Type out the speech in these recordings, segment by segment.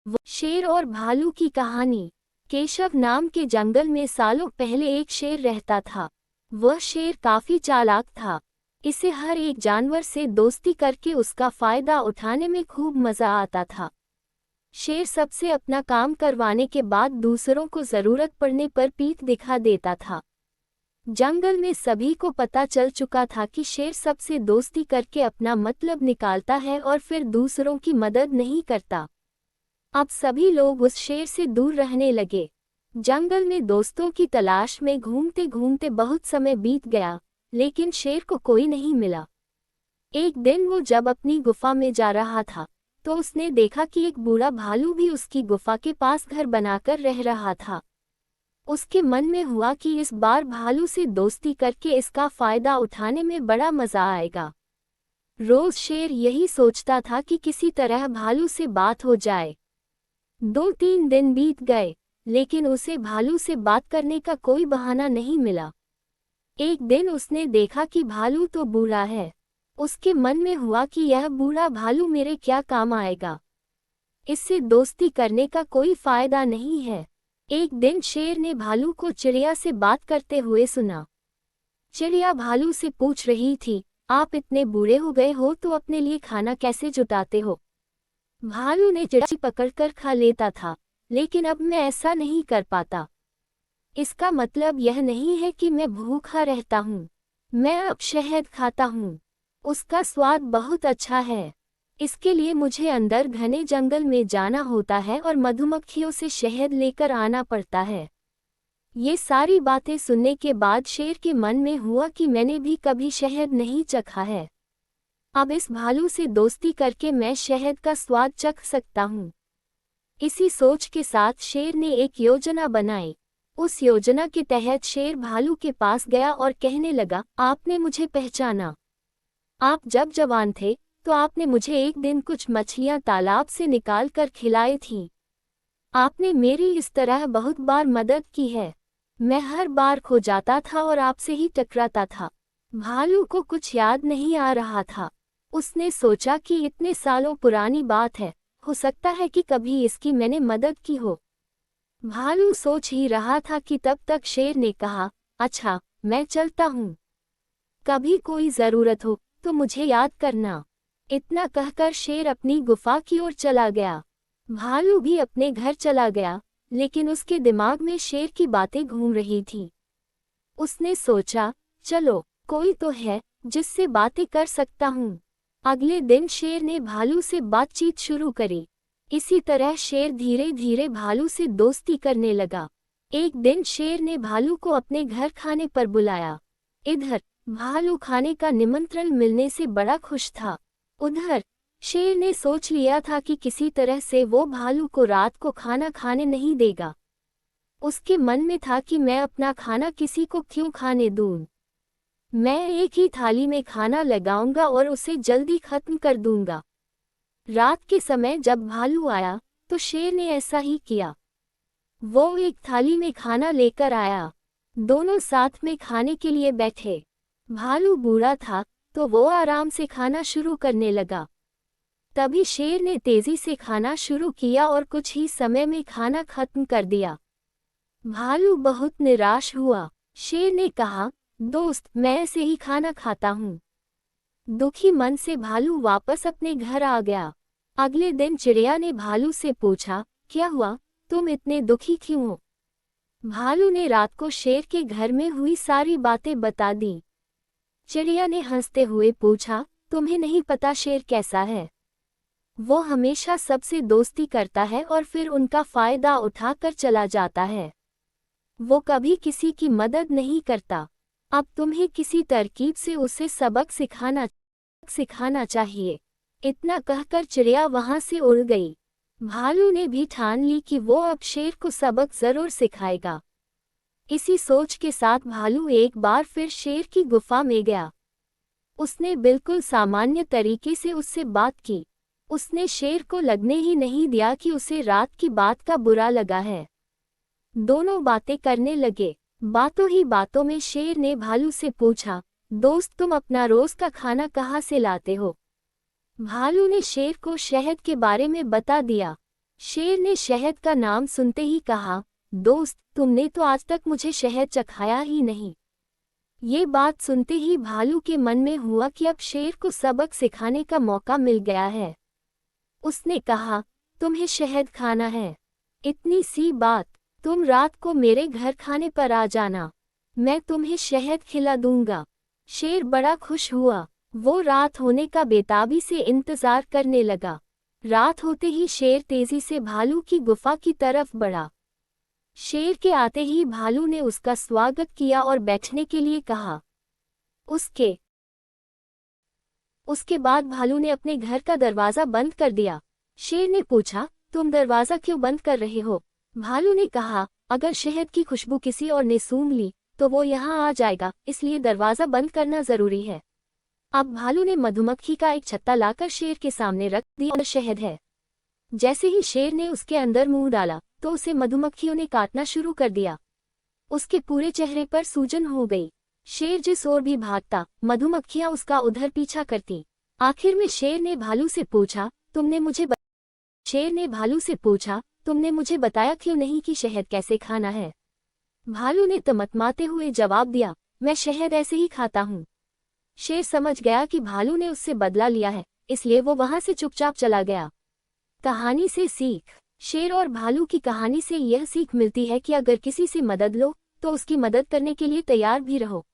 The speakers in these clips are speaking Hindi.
शेर और भालू की कहानी। केशव नाम के जंगल में सालों पहले एक शेर रहता था। वह शेर काफी चालाक था। इसे हर एक जानवर से दोस्ती करके उसका फायदा उठाने में खूब मजा आता था। शेर सबसे अपना काम करवाने के बाद दूसरों को जरूरत पड़ने पर पीठ दिखा देता था। जंगल में सभी को पता चल चुका था कि शेर सबसे दोस्ती करके अपना मतलब निकालता है और फिर दूसरों की मदद नहीं करता। अब सभी लोग उस शेर से दूर रहने लगे। जंगल में दोस्तों की तलाश में घूमते घूमते बहुत समय बीत गया, लेकिन शेर को कोई नहीं मिला। एक दिन वो जब अपनी गुफा में जा रहा था, तो उसने देखा कि एक बूढ़ा भालू भी उसकी गुफा के पास घर बनाकर रह रहा था। उसके मन में हुआ कि इस बार भालू से दोस्ती करके इसका फायदा उठाने में बड़ा मजा आएगा। रोज शेर यही सोचता था कि किसी तरह भालू से बात हो जाए। 2-3 दिन बीत गए, लेकिन उसे भालू से बात करने का कोई बहाना नहीं मिला। एक दिन उसने देखा कि भालू तो बूढ़ा है। उसके मन में हुआ कि यह बूढ़ा भालू मेरे क्या काम आएगा। इससे दोस्ती करने का कोई फायदा नहीं है। एक दिन शेर ने भालू को चिड़िया से बात करते हुए सुना। चिड़िया भालू से पूछ रही थी, आप इतने बूढ़े हो गए हो तो अपने लिए खाना कैसे जुटाते हो? भालू ने चिड़िया पकड़कर खा लेता था, लेकिन अब मैं ऐसा नहीं कर पाता। इसका मतलब यह नहीं है कि मैं भूखा रहता हूँ। मैं अब शहद खाता हूँ। उसका स्वाद बहुत अच्छा है। इसके लिए मुझे अंदर घने जंगल में जाना होता है और मधुमक्खियों से शहद लेकर आना पड़ता है। ये सारी बातें सुनने के बाद शेर के मन में हुआ कि मैंने भी कभी शहद नहीं चखा है। अब इस भालू से दोस्ती करके मैं शहद का स्वाद चख सकता हूँ। इसी सोच के साथ शेर ने एक योजना बनाई। उस योजना के तहत शेर भालू के पास गया और कहने लगा, आपने मुझे पहचाना। आप जब जवान थे तो आपने मुझे एक दिन कुछ मछलियां तालाब से निकाल कर खिलाई थीं। आपने मेरी इस तरह बहुत बार मदद की है। मैं हर बार खो जाता था और आपसे ही टकराता था। भालू को कुछ याद नहीं आ रहा था। उसने सोचा कि इतने सालों पुरानी बात है, हो सकता है कि कभी इसकी मैंने मदद की हो। भालू सोच ही रहा था कि तब तक शेर ने कहा, अच्छा, मैं चलता हूँ। कभी कोई ज़रूरत हो तो मुझे याद करना। इतना कहकर शेर अपनी गुफा की ओर चला गया। भालू भी अपने घर चला गया, लेकिन उसके दिमाग में शेर की बातें घूम रही थीं। उसने सोचा, चलो, कोई तो है जिससे बातें कर सकता हूँ। अगले दिन शेर ने भालू से बातचीत शुरू करी। इसी तरह शेर धीरे धीरे भालू से दोस्ती करने लगा। एक दिन शेर ने भालू को अपने घर खाने पर बुलाया। इधर भालू खाने का निमंत्रण मिलने से बड़ा खुश था। उधर शेर ने सोच लिया था कि किसी तरह से वो भालू को रात को खाना खाने नहीं देगा। उसके मन में था कि मैं अपना खाना किसी को क्यों खाने दूं। मैं एक ही थाली में खाना लगाऊंगा और उसे जल्दी खत्म कर दूंगा। रात के समय जब भालू आया तो शेर ने ऐसा ही किया। वो एक थाली में खाना लेकर आया। दोनों साथ में खाने के लिए बैठे। भालू बूढ़ा था तो वो आराम से खाना शुरू करने लगा। तभी शेर ने तेजी से खाना शुरू किया और कुछ ही समय में खाना खत्म कर दिया। भालू बहुत निराश हुआ। शेर ने कहा, दोस्त, मैं ऐसे ही खाना खाता हूँ। दुखी मन से भालू वापस अपने घर आ गया। अगले दिन चिड़िया ने भालू से पूछा, क्या हुआ, तुम इतने दुखी क्यों हो? भालू ने रात को शेर के घर में हुई सारी बातें बता दी। चिड़िया ने हंसते हुए पूछा, तुम्हें नहीं पता शेर कैसा है? वो हमेशा सबसे दोस्ती करता है और फिर उनका फायदा उठाकर चला जाता है। वो कभी किसी की मदद नहीं करता। अब तुम्हें किसी तरकीब से उसे सबक सिखाना चाहिए। इतना कहकर चिड़िया वहां से उड़ गई। भालू ने भी ठान ली कि वो अब शेर को सबक जरूर सिखाएगा। इसी सोच के साथ भालू एक बार फिर शेर की गुफा में गया। उसने बिल्कुल सामान्य तरीके से उससे बात की। उसने शेर को लगने ही नहीं दिया कि उसे रात की बात का बुरा लगा है। दोनों बातें करने लगे। बातों ही बातों में शेर ने भालू से पूछा, दोस्त, तुम अपना रोज का खाना कहाँ से लाते हो? भालू ने शेर को शहद के बारे में बता दिया। शेर ने शहद का नाम सुनते ही कहा, दोस्त, तुमने तो आज तक मुझे शहद चखाया ही नहीं। ये बात सुनते ही भालू के मन में हुआ कि अब शेर को सबक सिखाने का मौका मिल गया है। उसने कहा, तुम्हें शहद खाना है? इतनी सी बात, तुम रात को मेरे घर खाने पर आ जाना, मैं तुम्हें शहद खिला दूंगा। शेर बड़ा खुश हुआ। वो रात होने का बेताबी से इंतजार करने लगा। रात होते ही शेर तेजी से भालू की गुफा की तरफ बढ़ा। शेर के आते ही भालू ने उसका स्वागत किया और बैठने के लिए कहा। उसके बाद भालू ने अपने घर का दरवाजा बंद कर दिया। शेर ने पूछा, तुम दरवाजा क्यों बंद कर रहे हो? भालू ने कहा, अगर शहद की खुशबू किसी और ने सूंघ ली तो वो यहाँ आ जाएगा, इसलिए दरवाजा बंद करना जरूरी है। अब भालू ने मधुमक्खी का एक छत्ता लाकर शेर के सामने रख दिया और शहद है। जैसे ही शेर ने उसके अंदर मुंह डाला तो उसे मधुमक्खियों ने काटना शुरू कर दिया। उसके पूरे चेहरे पर सूजन हो गई। शेर जिस ओर भी भागता, मधुमक्खियां उसका उधर पीछा करती। आखिर में शेर ने भालू से पूछा, तुमने मुझे बताया क्यों नहीं कि शहद कैसे खाना है? भालू ने तमतमाते हुए जवाब दिया, मैं शहद ऐसे ही खाता हूँ। शेर समझ गया कि भालू ने उससे बदला लिया है, इसलिए वो वहां से चुपचाप चला गया। कहानी से सीख। शेर और भालू की कहानी से यह सीख मिलती है कि अगर किसी से मदद लो तो उसकी मदद करने के लिए तैयार भी रहो।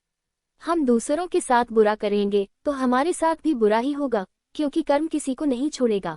हम दूसरों के साथ बुरा करेंगे तो हमारे साथ भी बुरा ही होगा, क्योंकि कर्म किसी को नहीं छोड़ेगा।